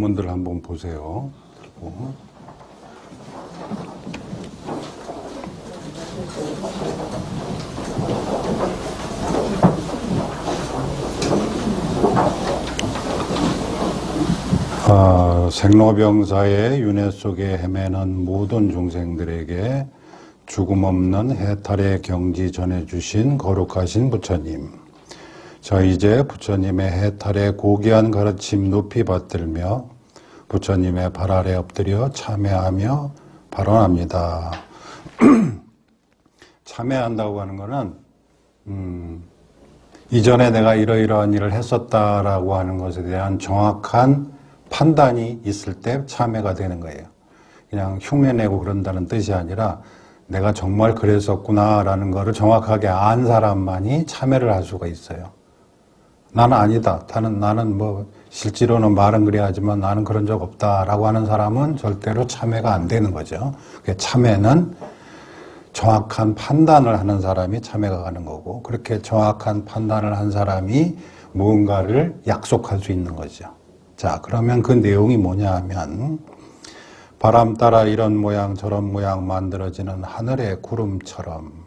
본문들 한번 보세요. 생로병사의 윤회 속에 헤매는 모든 중생들에게 죽음 없는 해탈의 경지 전해주신 거룩하신 부처님. 저 이제 부처님의 해탈의 고귀한 가르침 높이 받들며 부처님의 발 아래 엎드려 참회하며 발언합니다. 참회한다고 하는 것은 이전에 내가 이러이러한 일을 했었다라고 하는 것에 대한 정확한 판단이 있을 때 참회가 되는 거예요. 그냥 흉내내고 그런다는 뜻이 아니라 내가 정말 그랬었구나라는 것을 정확하게 안 사람만이 참회를 할 수가 있어요. 나는 아니다. 나는 뭐 실제로는 말은 그래야 하지만 나는 그런 적 없다라고 하는 사람은 절대로 참회가 안 되는 거죠. 참회는 정확한 판단을 하는 사람이 참회가 가는 거고, 그렇게 정확한 판단을 한 사람이 무언가를 약속할 수 있는 거죠. 자, 그러면 그 내용이 뭐냐 하면, 바람 따라 이런 모양 저런 모양 만들어지는 하늘의 구름처럼.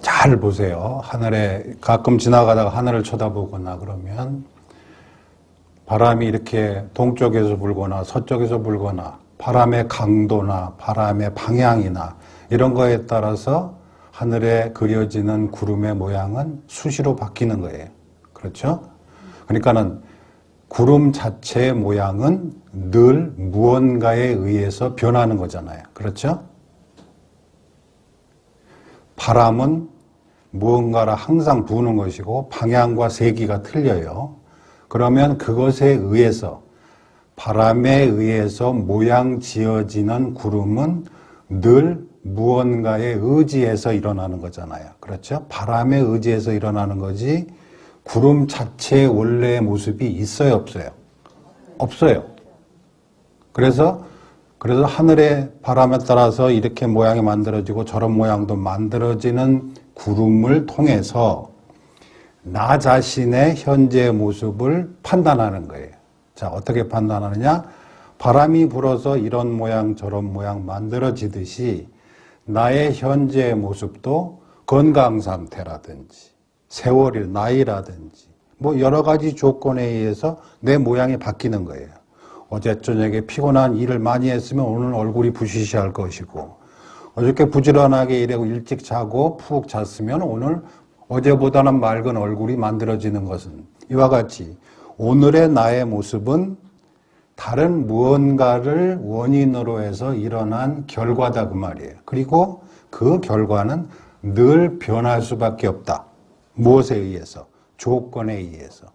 잘 보세요. 하늘에 가끔 지나가다가 하늘을 쳐다보거나 그러면 바람이 이렇게 동쪽에서 불거나 서쪽에서 불거나 바람의 강도나 바람의 방향이나 이런 거에 따라서 하늘에 그려지는 구름의 모양은 수시로 바뀌는 거예요. 그렇죠? 그러니까는 구름 자체의 모양은 늘 무언가에 의해서 변하는 거잖아요. 그렇죠? 바람은 무언가를 항상 부는 것이고 방향과 세기가 틀려요. 그러면 그것에 의해서, 바람에 의해서 모양 지어지는 구름은 늘 무언가에 의지해서 일어나는 거잖아요. 그렇죠? 바람에 의지해서 일어나는 거지 구름 자체의 원래의 모습이 있어요, 없어요? 없어요. 그래서 하늘의 바람에 따라서 이렇게 모양이 만들어지고 저런 모양도 만들어지는 구름을 통해서 나 자신의 현재의 모습을 판단하는 거예요. 자, 어떻게 판단하느냐? 바람이 불어서 이런 모양 저런 모양 만들어지듯이 나의 현재의 모습도 건강 상태라든지 세월일, 나이라든지 뭐 여러 가지 조건에 의해서 내 모양이 바뀌는 거예요. 어제 저녁에 피곤한 일을 많이 했으면 오늘 얼굴이 부시시할 것이고, 어저께 부지런하게 일하고 일찍 자고 푹 잤으면 오늘 어제보다는 맑은 얼굴이 만들어지는 것은 이와 같이 오늘의 나의 모습은 다른 무언가를 원인으로 해서 일어난 결과다 그 말이에요. 그리고 그 결과는 늘 변할 수밖에 없다. 무엇에 의해서? 조건에 의해서.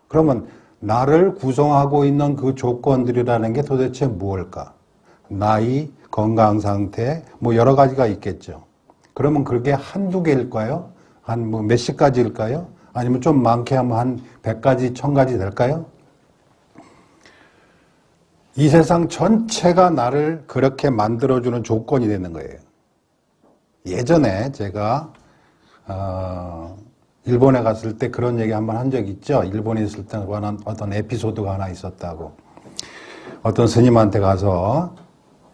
그러면 나를 구성하고 있는 그 조건들이라는 게 도대체 무엇일까? 나이, 건강 상태, 뭐 여러 가지가 있겠죠. 그러면 그게 한두 개일까요? 한 뭐 몇십 가지일까요? 아니면 좀 많게 하면 한 100가지, 1000가지 될까요? 이 세상 전체가 나를 그렇게 만들어주는 조건이 되는 거예요. 예전에 제가 일본에 갔을 때 그런 얘기 한번 한 적 있죠. 일본에 있을 때 어떤 에피소드가 하나 있었다고. 어떤 스님한테 가서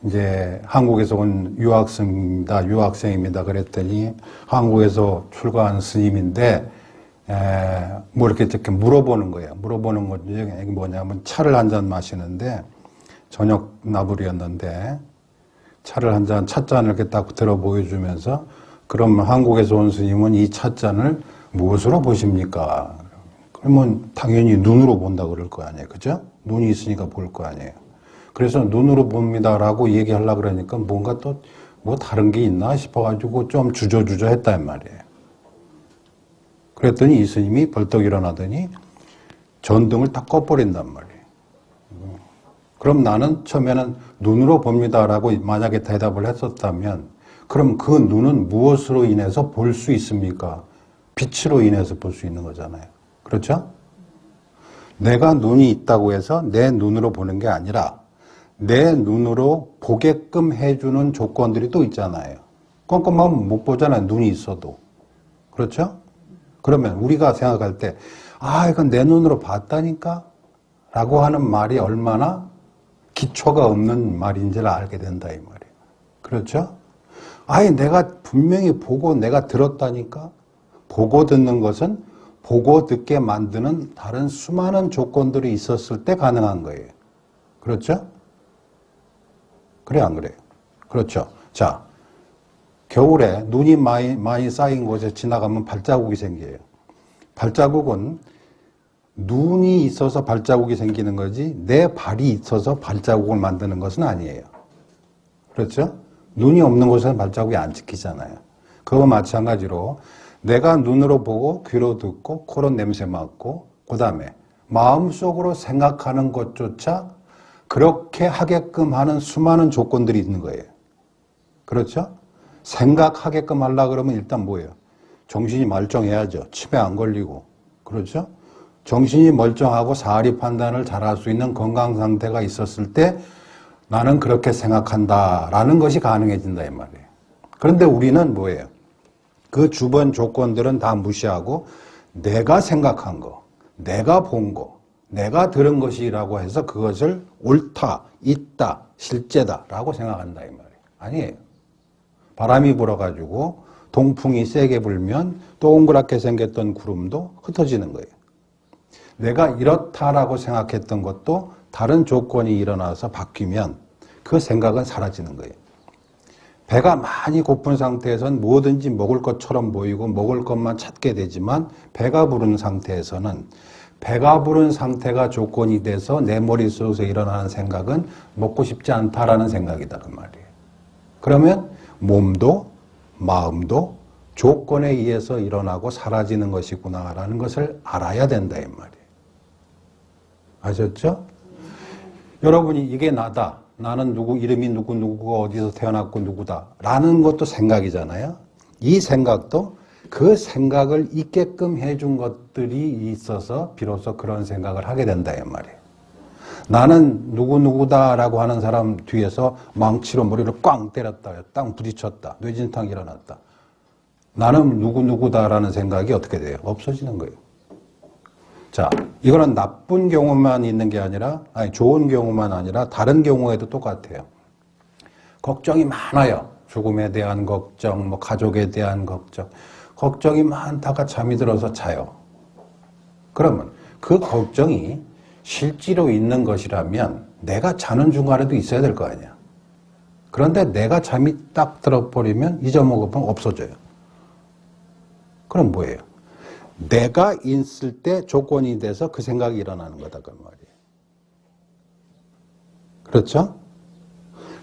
이제 한국에서 온 유학생입니다. 그랬더니 한국에서 출가한 스님인데 뭐 이렇게 물어보는 거예요. 물어보는 것 중에 뭐냐면 차를 한 잔 마시는데 저녁 나불이었는데 차를 한 잔, 찻잔을 이렇게 딱 들어 보여주면서 그럼 한국에서 온 스님은 이 찻잔을 무엇으로 보십니까? 그러면 당연히 눈으로 본다 그럴 거 아니에요. 그죠? 눈이 있으니까 볼 거 아니에요. 그래서 눈으로 봅니다라고 얘기하려고 그러니까 뭔가 또 뭐 다른 게 있나 싶어가지고 좀 주저주저 했단 말이에요. 그랬더니 이 스님이 벌떡 일어나더니 전등을 딱 꺼버린단 말이에요. 그럼 나는 처음에는 눈으로 봅니다라고 만약에 대답을 했었다면 그럼 그 눈은 무엇으로 인해서 볼 수 있습니까? 빛으로 인해서 볼 수 있는 거잖아요. 그렇죠? 내가 눈이 있다고 해서 내 눈으로 보는 게 아니라 내 눈으로 보게끔 해주는 조건들이 또 있잖아요. 껌껌하면 못 보잖아요. 눈이 있어도. 그렇죠? 그러면 우리가 생각할 때 이건 내 눈으로 봤다니까? 라고 하는 말이 얼마나 기초가 없는 말인지를 알게 된다 이 말이에요. 그렇죠? 아니 내가 분명히 보고 내가 들었다니까. 보고 듣는 것은 보고 듣게 만드는 다른 수많은 조건들이 있었을 때 가능한 거예요. 그렇죠? 그래 안 그래요? 그렇죠. 자, 겨울에 눈이 많이 쌓인 곳에 지나가면 발자국이 생겨요. 발자국은 눈이 있어서 발자국이 생기는 거지 내 발이 있어서 발자국을 만드는 것은 아니에요. 그렇죠? 눈이 없는 곳에는 발자국이 안 찍히잖아요. 그거 마찬가지로 내가 눈으로 보고 귀로 듣고 코로 냄새 맡고 그 다음에 마음속으로 생각하는 것조차 그렇게 하게끔 하는 수많은 조건들이 있는 거예요. 그렇죠? 생각하게끔 하려고 그러면 일단 뭐예요? 정신이 멀쩡해야죠. 치매 안 걸리고. 그렇죠? 정신이 멀쩡하고 사리 판단을 잘할 수 있는 건강 상태가 있었을 때 나는 그렇게 생각한다라는 것이 가능해진다 이 말이에요. 그런데 우리는 뭐예요? 그 주변 조건들은 다 무시하고 내가 생각한 거, 내가 본 거, 내가 들은 것이라고 해서 그것을 옳다, 있다, 실제다라고 생각한다 이 말이에요. 아니에요. 바람이 불어가지고 동풍이 세게 불면 동그랗게 생겼던 구름도 흩어지는 거예요. 내가 이렇다라고 생각했던 것도 다른 조건이 일어나서 바뀌면 그 생각은 사라지는 거예요. 배가 많이 고픈 상태에서는 뭐든지 먹을 것처럼 보이고 먹을 것만 찾게 되지만 배가 부른 상태에서는 배가 부른 상태가 조건이 돼서 내 머릿속에서 일어나는 생각은 먹고 싶지 않다라는 생각이다 그 말이에요. 그러면 몸도 마음도 조건에 의해서 일어나고 사라지는 것이구나라는 것을 알아야 된다 이 말이에요. 아셨죠? 여러분이 이게 나다. 나는 누구, 이름이 누구가 어디서 태어났고 누구다. 라는 것도 생각이잖아요. 이 생각도 그 생각을 있게끔 해준 것들이 있어서 비로소 그런 생각을 하게 된다 이 말이에요. 나는 누구다라고 하는 사람 뒤에서 망치로 머리를 꽝 때렸다. 땅 부딪혔다. 뇌진탕 일어났다. 나는 누구다라는 생각이 어떻게 돼요? 없어지는 거예요. 자, 이거는 나쁜 경우만 있는 게 아니라, 좋은 경우만 아니라 다른 경우에도 똑같아요. 걱정이 많아요. 죽음에 대한 걱정, 뭐 가족에 대한 걱정. 걱정이 많다가 잠이 들어서 자요. 그러면 그 걱정이 실제로 있는 것이라면 내가 자는 중간에도 있어야 될 거 아니야. 그런데 내가 잠이 딱 들어버리면 잊어먹으면 없어져요. 그럼 뭐예요? 내가 있을 때 조건이 돼서 그 생각이 일어나는 거다 그 말이에요. 그렇죠?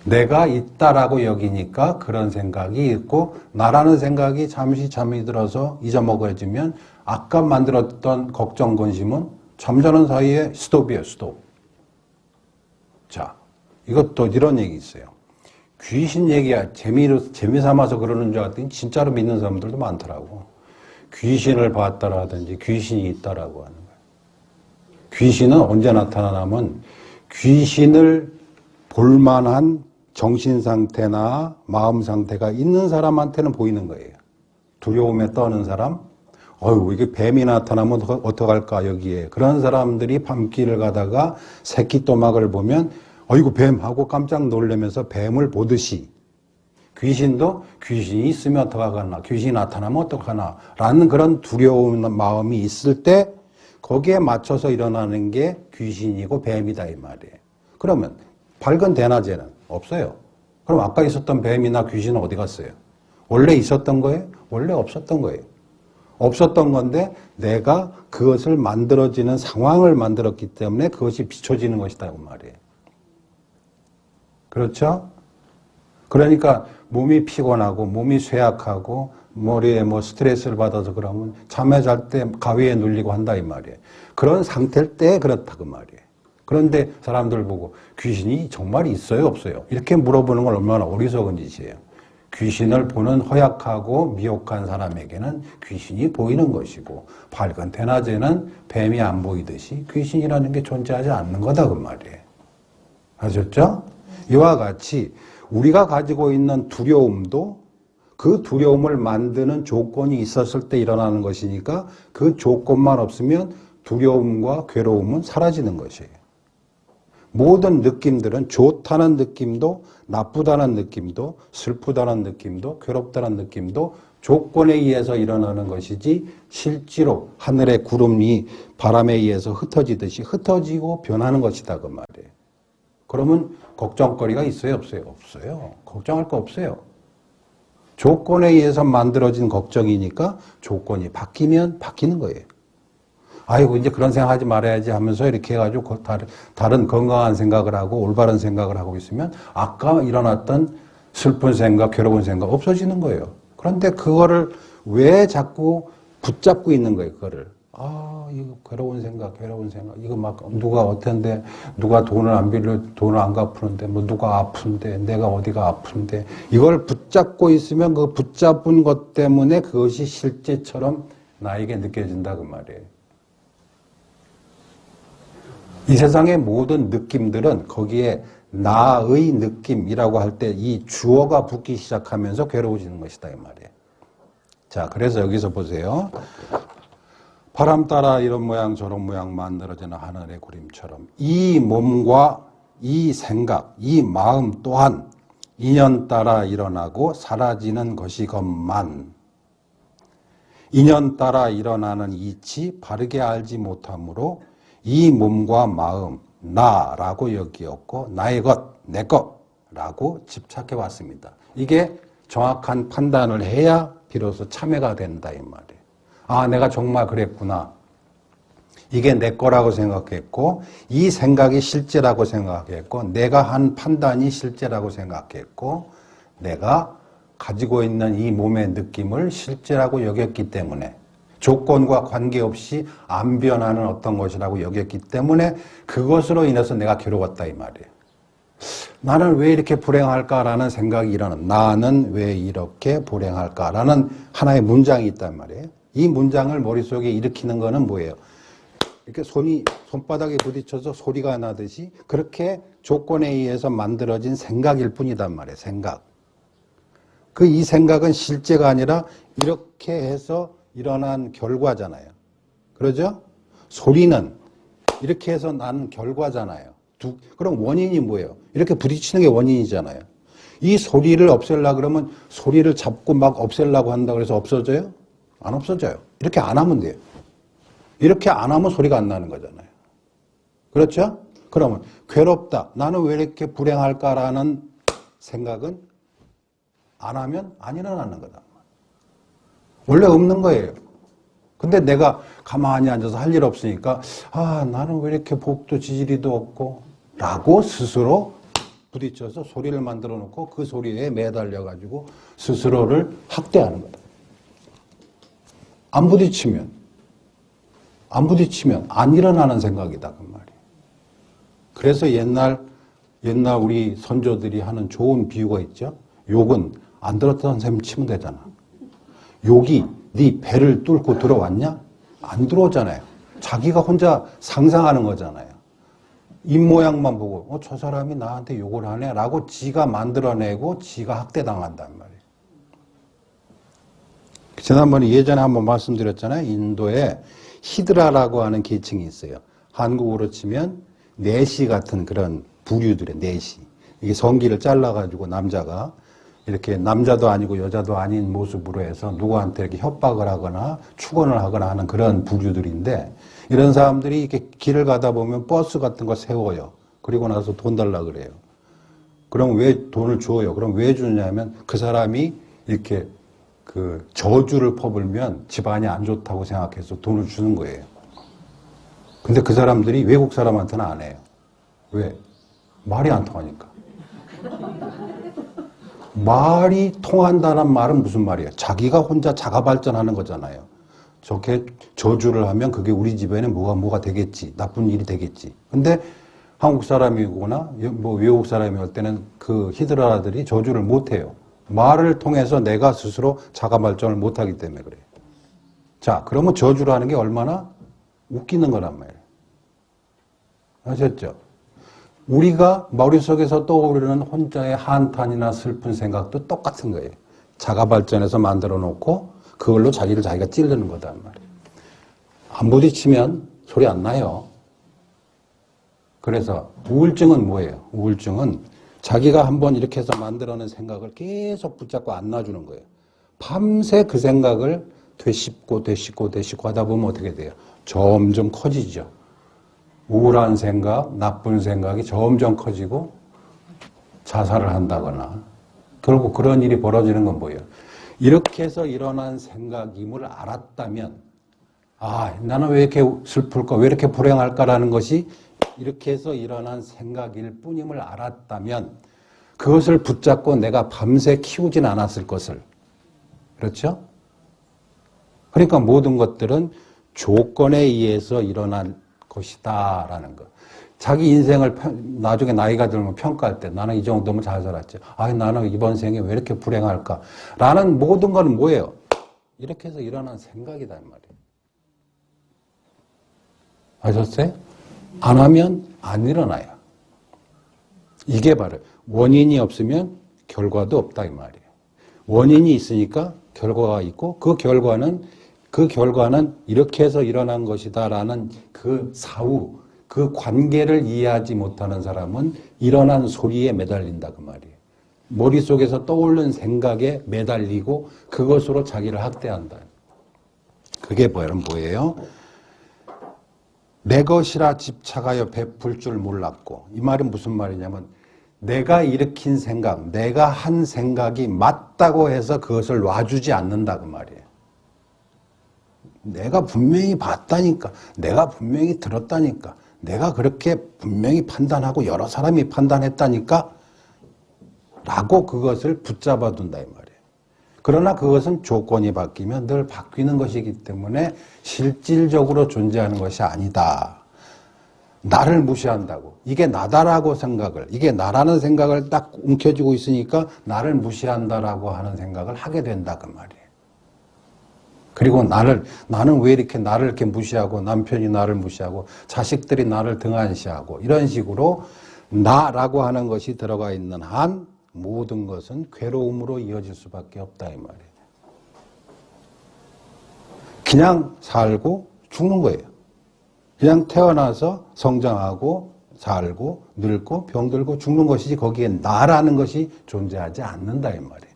내가 있다라고 여기니까 그런 생각이 있고 나라는 생각이 잠시 잠이 들어서 잊어먹어지면 아까 만들었던 걱정 근심은 잠자는 사이에 스톱이에요. 스톱. 자, 이것도 이런 얘기 있어요. 귀신 얘기야 재미삼아서 그러는 줄 알았더니 진짜로 믿는 사람들도 많더라고. 귀신을 봤다라든지 귀신이 있다라고 하는 거예요. 귀신은 언제 나타나냐면 귀신을 볼만한 정신 상태나 마음 상태가 있는 사람한테는 보이는 거예요. 두려움에 떠는 사람, 이게 뱀이 나타나면 어떡할까 여기에. 그런 사람들이 밤길을 가다가 새끼 또막을 보면 어이구 뱀 하고 깜짝 놀라면서 뱀을 보듯이 귀신도 귀신이 있으면 어떡하나, 귀신이 나타나면 어떡하나 라는 그런 두려운 마음이 있을 때 거기에 맞춰서 일어나는 게 귀신이고 뱀이다 이 말이에요. 그러면 밝은 대낮에는 없어요. 그럼 아까 있었던 뱀이나 귀신은 어디 갔어요? 원래 있었던 거예요? 원래 없었던 거예요. 없었던 건데 내가 그것을 만들어지는 상황을 만들었기 때문에 그것이 비춰지는 것이다 그 말이에요. 그렇죠? 그러니까 몸이 피곤하고 몸이 쇠약하고 머리에 뭐 스트레스를 받아서 그러면 잠에 잘 때 가위에 눌리고 한다 이 말이에요. 그런 상태일 때 그렇다 그 말이에요. 그런데 사람들 보고 귀신이 정말 있어요 없어요? 이렇게 물어보는 건 얼마나 어리석은 짓이에요. 귀신을 보는 허약하고 미혹한 사람에게는 귀신이 보이는 것이고 밝은 대낮에는 뱀이 안 보이듯이 귀신이라는 게 존재하지 않는 거다 그 말이에요. 아셨죠? 이와 같이 우리가 가지고 있는 두려움도 그 두려움을 만드는 조건이 있었을 때 일어나는 것이니까 그 조건만 없으면 두려움과 괴로움은 사라지는 것이에요. 모든 느낌들은 좋다는 느낌도 나쁘다는 느낌도 슬프다는 느낌도 괴롭다는 느낌도 조건에 의해서 일어나는 것이지 실제로 하늘의 구름이 바람에 의해서 흩어지듯이 흩어지고 변하는 것이다 그 말이에요. 그러면 걱정거리가 있어요 없어요? 없어요. 걱정할 거 없어요. 조건에 의해서 만들어진 걱정이니까 조건이 바뀌면 바뀌는 거예요. 아이고 이제 그런 생각하지 말아야지 하면서 이렇게 해가지고 다른 건강한 생각을 하고 올바른 생각을 하고 있으면 아까 일어났던 슬픈 생각, 괴로운 생각 없어지는 거예요. 그런데 그거를 왜 자꾸 붙잡고 있는 거예요, 그거를. 아, 이거 괴로운 생각. 이거 막 누가 어떤데, 누가 돈을 안 갚으는데, 뭐 누가 아픈데, 내가 어디가 아픈데. 이걸 붙잡고 있으면 그 붙잡은 것 때문에 그것이 실제처럼 나에게 느껴진다, 그 말이에요. 이 세상의 모든 느낌들은 거기에 나의 느낌이라고 할 때 이 주어가 붙기 시작하면서 괴로워지는 것이다 이 말이에요. 자, 그래서 여기서 보세요. 바람 따라 이런 모양 저런 모양 만들어지는 하늘의 구름처럼 이 몸과 이 생각, 이 마음 또한 인연 따라 일어나고 사라지는 것이건만 인연 따라 일어나는 이치 바르게 알지 못하므로 이 몸과 마음 나라고 여기었고 나의 것, 내 것라고 집착해 왔습니다. 이게 정확한 판단을 해야 비로소 참회가 된다 이 말이에요. 아, 내가 정말 그랬구나. 이게 내 거라고 생각했고 이 생각이 실제라고 생각했고 내가 한 판단이 실제라고 생각했고 내가 가지고 있는 이 몸의 느낌을 실제라고 여겼기 때문에 조건과 관계없이 안 변하는 어떤 것이라고 여겼기 때문에 그것으로 인해서 내가 괴로웠다 이 말이에요. 나는 왜 이렇게 불행할까라는 생각이 일어나는 나는 왜 이렇게 불행할까라는 하나의 문장이 있단 말이에요. 이 문장을 머릿속에 일으키는 거는 뭐예요? 이렇게 손바닥에 부딪혀서 소리가 나듯이 그렇게 조건에 의해서 만들어진 생각일 뿐이단 말이에요. 생각. 이 생각은 실제가 아니라 이렇게 해서 일어난 결과잖아요. 그러죠? 소리는 이렇게 해서 난 결과잖아요. 그럼 원인이 뭐예요? 이렇게 부딪히는 게 원인이잖아요. 이 소리를 없애려고 그러면 소리를 잡고 막 없애려고 한다고 해서 없어져요? 안 없어져요. 이렇게 안 하면 돼요. 이렇게 안 하면 소리가 안 나는 거잖아요. 그렇죠? 그러면 괴롭다. 나는 왜 이렇게 불행할까라는 생각은 안 하면 안 일어나는 거다. 원래 없는 거예요. 근데 내가 가만히 앉아서 할 일 없으니까 아, 나는 왜 이렇게 복도 지지리도 없고 라고 스스로 부딪혀서 소리를 만들어 놓고 그 소리에 매달려 가지고 스스로를 학대하는 거다. 안 부딪히면 안 일어나는 생각이다 그 말이에요. 그래서 옛날 우리 선조들이 하는 좋은 비유가 있죠. 욕은 안 들었던 셈 치면 되잖아. 욕이 네 배를 뚫고 들어왔냐? 안 들어오잖아요. 자기가 혼자 상상하는 거잖아요. 입모양만 보고 저 사람이 나한테 욕을 하네 라고 지가 만들어내고 지가 학대당한단 말이에요. 지난번에 예전에 한번 말씀드렸잖아요. 인도에 히드라라고 하는 계층이 있어요. 한국으로 치면 내시 같은 그런 부류들의 내시. 이게 성기를 잘라가지고 남자가 이렇게 남자도 아니고 여자도 아닌 모습으로 해서 누구한테 이렇게 협박을 하거나 추권을 하거나 하는 그런 부류들인데 이런 사람들이 이렇게 길을 가다 보면 버스 같은 거 세워요. 그리고 나서 돈 달라 그래요. 그럼 왜 돈을 줘요? 그럼 왜 주냐면 그 사람이 이렇게 그 저주를 퍼불면 집안이 안 좋다고 생각해서 돈을 주는 거예요. 근데 그 사람들이 외국 사람한테는 안 해요. 왜? 말이 안 통하니까. 말이 통한다는 말은 무슨 말이에요? 자기가 혼자 자가 발전하는 거잖아요. 저렇게 저주를 하면 그게 우리 집에는 뭐가 되겠지. 나쁜 일이 되겠지. 근데 한국 사람이거나 뭐 외국 사람이 올 때는 그 히드라들이 저주를 못 해요. 말을 통해서 내가 스스로 자가 발전을 못 하기 때문에 그래요. 자, 그러면 저주를 하는 게 얼마나 웃기는 거란 말이에요. 아셨죠? 우리가 머릿속에서 떠오르는 혼자의 한탄이나 슬픈 생각도 똑같은 거예요. 자가 발전해서 만들어 놓고 그걸로 자기가 찌르는 거단 말이에요. 안 부딪히면 소리 안 나요. 그래서 우울증은 뭐예요? 우울증은 자기가 한번 이렇게 해서 만들어낸 생각을 계속 붙잡고 안 놔주는 거예요. 밤새 그 생각을 되씹고 하다 보면 어떻게 돼요? 점점 커지죠. 우울한 생각, 나쁜 생각이 점점 커지고 자살을 한다거나 결국 그런 일이 벌어지는 건 뭐예요? 이렇게 해서 일어난 생각임을 알았다면 아, 나는 왜 이렇게 슬플까? 왜 이렇게 불행할까라는 것이 이렇게 해서 일어난 생각일 뿐임을 알았다면 그것을 붙잡고 내가 밤새 키우진 않았을 것을. 그렇죠? 그러니까 모든 것들은 조건에 의해서 일어난 것이다 라는 것. 자기 인생을 나중에 나이가 들면 평가할 때 나는 이 정도면 잘 살았지. 아, 나는 이번 생에 왜 이렇게 불행할까? 라는 모든 건 뭐예요? 이렇게 해서 일어난 생각이다 말이에요. 아셨어요? 안 하면 안 일어나요. 이게 바로 원인이 없으면 결과도 없다 이 말이에요. 원인이 있으니까 결과가 있고 그 결과는 이렇게 해서 일어난 것이다라는 그 사후, 그 관계를 이해하지 못하는 사람은 일어난 소리에 매달린다 그 말이에요. 머릿속에서 떠오른 생각에 매달리고 그것으로 자기를 학대한다. 그게 뭐예요? 내 것이라 집착하여 베풀 줄 몰랐고, 이 말은 무슨 말이냐면 내가 일으킨 생각, 내가 한 생각이 맞다고 해서 그것을 놔주지 않는다 그 말이에요. 내가 분명히 봤다니까, 내가 분명히 들었다니까, 내가 그렇게 분명히 판단하고 여러 사람이 판단했다니까 라고 그것을 붙잡아 둔다 이 말이에요. 그러나 그것은 조건이 바뀌면 늘 바뀌는 것이기 때문에 실질적으로 존재하는 것이 아니다. 나를 무시한다고. 이게 나다라고 생각을, 이게 나라는 생각을 딱 움켜쥐고 있으니까 나를 무시한다라고 하는 생각을 하게 된다 그 말이에요. 그리고 나는 왜 이렇게 나를 이렇게 무시하고 남편이 나를 무시하고 자식들이 나를 등한시하고 이런 식으로 나라고 하는 것이 들어가 있는 한 모든 것은 괴로움으로 이어질 수밖에 없다 이 말이에요. 그냥 살고 죽는 거예요. 그냥 태어나서 성장하고 살고 늙고 병들고 죽는 것이지 거기에 나라는 것이 존재하지 않는다 이 말이에요.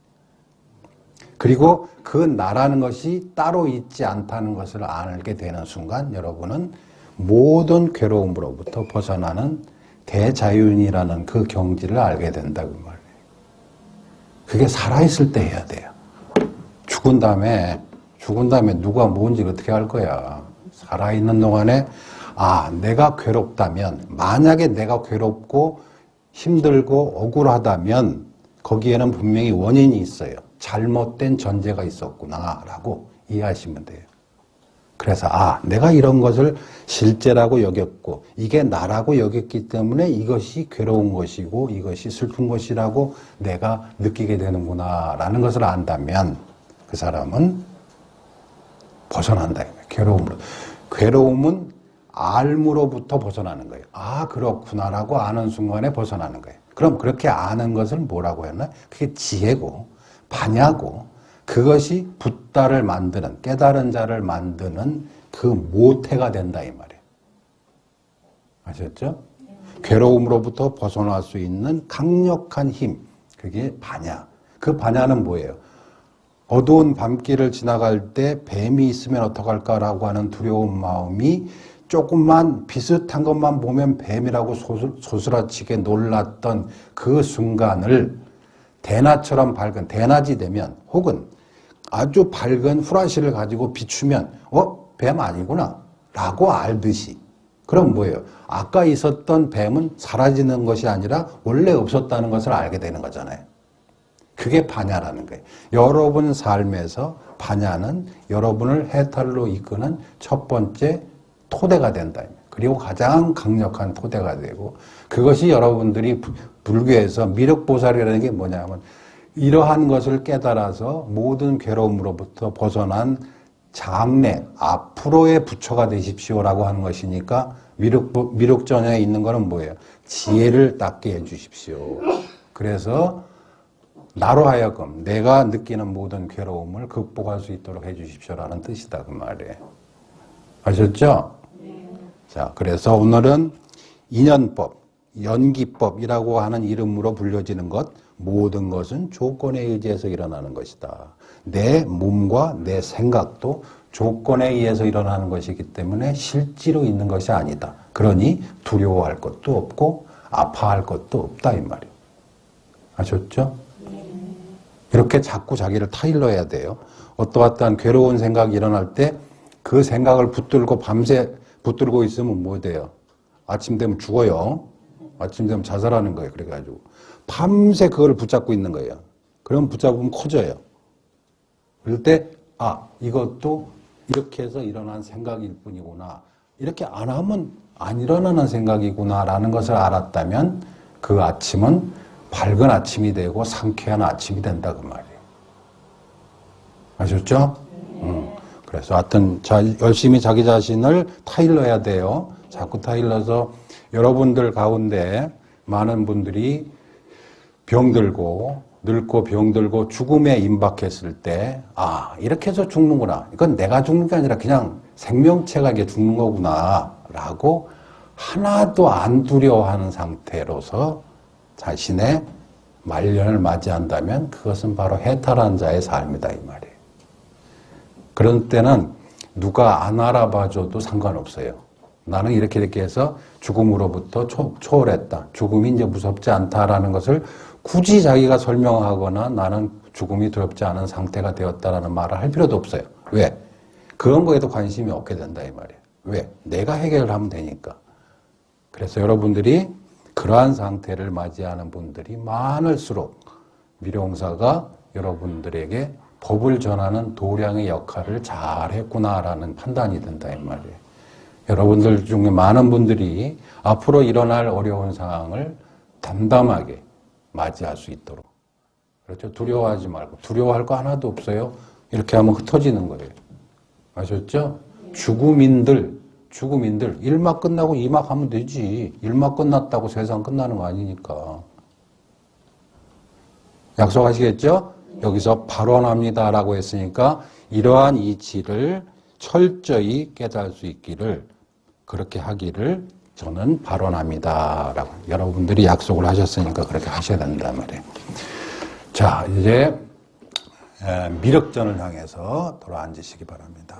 그리고 그 나라는 것이 따로 있지 않다는 것을 알게 되는 순간 여러분은 모든 괴로움으로부터 벗어나는 대자윤이라는 그 경지를 알게 된다 그 말이에요. 그게 살아있을 때 해야 돼요. 죽은 다음에 누가 뭔지 어떻게 할 거야. 살아있는 동안에 내가 괴롭다면, 만약에 내가 괴롭고 힘들고 억울하다면 거기에는 분명히 원인이 있어요. 잘못된 전제가 있었구나라고 이해하시면 돼요. 그래서 내가 이런 것을 실제라고 여겼고 이게 나라고 여겼기 때문에 이것이 괴로운 것이고 이것이 슬픈 것이라고 내가 느끼게 되는구나 라는 것을 안다면 그 사람은 벗어난다. 괴로움은 알므로부터 벗어나는 거예요. 그렇구나라고 아는 순간에 벗어나는 거예요. 그럼 그렇게 아는 것을 뭐라고 했나? 그게 지혜고 반야고 그것이 붓다를 만드는, 깨달은 자를 만드는 그 모태가 된다 이 말이에요. 아셨죠? 괴로움으로부터 벗어날 수 있는 강력한 힘, 그게 반야. 그 반야는 뭐예요? 어두운 밤길을 지나갈 때 뱀이 있으면 어떡할까라고 하는 두려운 마음이 조금만 비슷한 것만 보면 뱀이라고 소스라치게 놀랐던 그 순간을 대낮처럼 밝은, 대낮이 되면 혹은 아주 밝은 후라시를 가지고 비추면 뱀 아니구나 라고 알듯이 그럼 뭐예요? 아까 있었던 뱀은 사라지는 것이 아니라 원래 없었다는 것을 알게 되는 거잖아요. 그게 반야라는 거예요. 여러분 삶에서 반야는 여러분을 해탈로 이끄는 첫 번째 토대가 된다. 그리고 가장 강력한 토대가 되고 그것이 여러분들이 불교에서 미륵보살이라는 게 뭐냐면 이러한 것을 깨달아서 모든 괴로움으로부터 벗어난 장래, 앞으로의 부처가 되십시오라고 하는 것이니까 미륵전에 있는 거는 뭐예요? 지혜를 닦게 해주십시오. 그래서 나로 하여금 내가 느끼는 모든 괴로움을 극복할 수 있도록 해주십시오라는 뜻이다 그 말이에요. 아셨죠? 자, 그래서 오늘은 인연법, 연기법이라고 하는 이름으로 불려지는 것, 모든 것은 조건에 의지해서 일어나는 것이다. 내 몸과 내 생각도 조건에 의해서 일어나는 것이기 때문에 실제로 있는 것이 아니다. 그러니 두려워할 것도 없고 아파할 것도 없다 이 말이에요. 아셨죠? 이렇게 자꾸 자기를 타일러야 돼요. 어떠한 괴로운 생각이 일어날 때 그 생각을 붙들고 밤새 붙들고 있으면 뭐 돼요? 아침 되면 죽어요. 아침 되면 자살하는 거예요. 그래가지고 밤새 그걸 붙잡고 있는 거예요. 그럼 붙잡으면 커져요. 그럴 때 이것도 이렇게 해서 일어난 생각일 뿐이구나. 이렇게 안 하면 안 일어나는 생각이구나라는 것을 알았다면 그 아침은 밝은 아침이 되고 상쾌한 아침이 된다 그 말이에요. 아셨죠? 그래서 하여튼 열심히 자기 자신을 타일러야 돼요. 자꾸 타일러서 여러분들 가운데 많은 분들이 병들고 늙고 병들고 죽음에 임박했을 때 이렇게 해서 죽는구나. 이건 내가 죽는 게 아니라 그냥 생명체가 이게 죽는 거구나 라고 하나도 안 두려워하는 상태로서 자신의 말년을 맞이한다면 그것은 바로 해탈한 자의 삶이다 이 말이에요. 그런 때는 누가 안 알아봐줘도 상관없어요. 나는 이렇게 해서 죽음으로부터 초월했다. 죽음이 이제 무섭지 않다라는 것을 굳이 자기가 설명하거나 나는 죽음이 두렵지 않은 상태가 되었다라는 말을 할 필요도 없어요. 왜? 그런 거에도 관심이 없게 된다 이 말이에요. 왜? 내가 해결을 하면 되니까. 그래서 여러분들이 그러한 상태를 맞이하는 분들이 많을수록 미룡사가 여러분들에게 법을 전하는 도량의 역할을 잘했구나라는 판단이 된다 이 말이에요. 여러분들 중에 많은 분들이 앞으로 일어날 어려운 상황을 담담하게 맞이할 수 있도록. 그렇죠? 두려워하지 말고. 두려워할 거 하나도 없어요. 이렇게 하면 흩어지는 거예요. 아셨죠? 죽음인들 일막 끝나고 이막 하면 되지. 일막 끝났다고 세상 끝나는 거 아니니까. 약속하시겠죠? 여기서 발언합니다라고 했으니까 이러한 이치를 철저히 깨달을 수 있기를 그렇게 하기를 저는 발언합니다라고 여러분들이 약속을 하셨으니까 그렇게 하셔야 된단 말이에요. 자, 이제 미륵전을 향해서 돌아앉으시기 바랍니다.